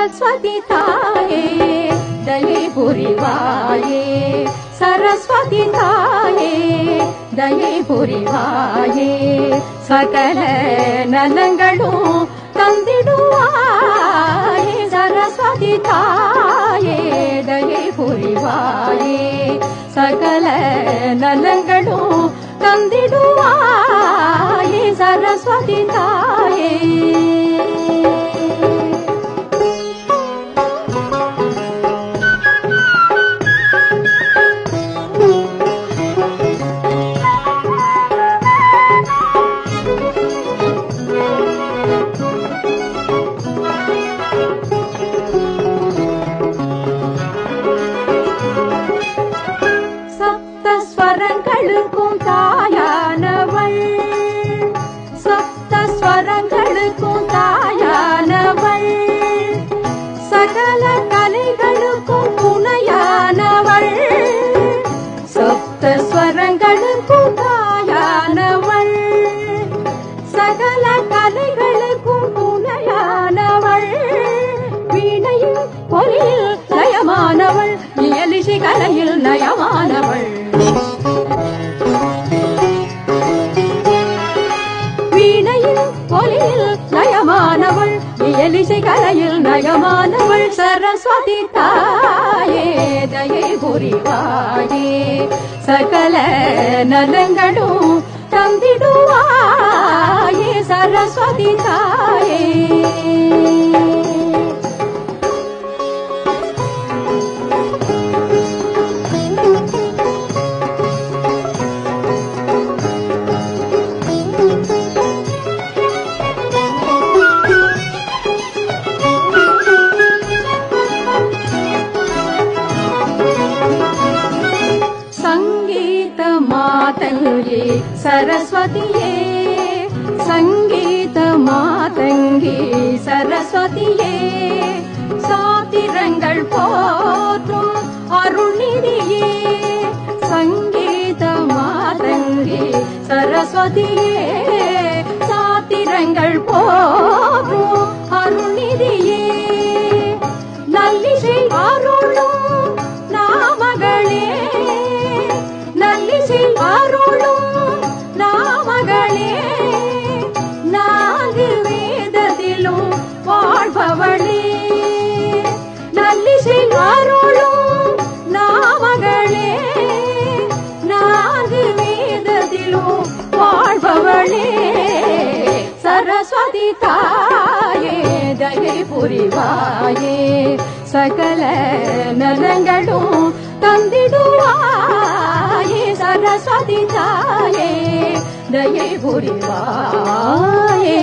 सरस्वती ताये दये पुरिवाये सरस्वती ताये दये पुरिवाये सकल नलंगळु तंदिडुवाये सरस्वती ताये दये पुरिवाये सकल नलंगळु तंदिडुवाये सरस्वती ताये கலையில் நயமானவள் வீணையில் ஒலியில் நயமானவள் இயலிசை கலையில் நயமானவள் சரஸ்வதி தாயே தயை புரிவாயே சகல நலங்களும் தந்திடுவாயே சரஸ்வதி தாயே मातंगी सरस्वतीये संगीत मातंगी सरस्वतीये सातिरंगल पोற்றும் अरुणिधिये संगीत मातंगी सरस्वतीये सातिरंगल पोற்றும் अरुणिधिये नल्लिसै अरुளும் नामகளே அருளும் நாமகளே நான்கு வேதத்திலும் வாழ்பவளே நல்லிசை அருளும் நாமகளே நான்கு வேதத்திலும் வாழ்பவளே சரஸ்வதி தாயே தயை புரிவாயே சகல நலங்களும் தந்திடுவாயே सरस्वती ताये दये पुरिवाये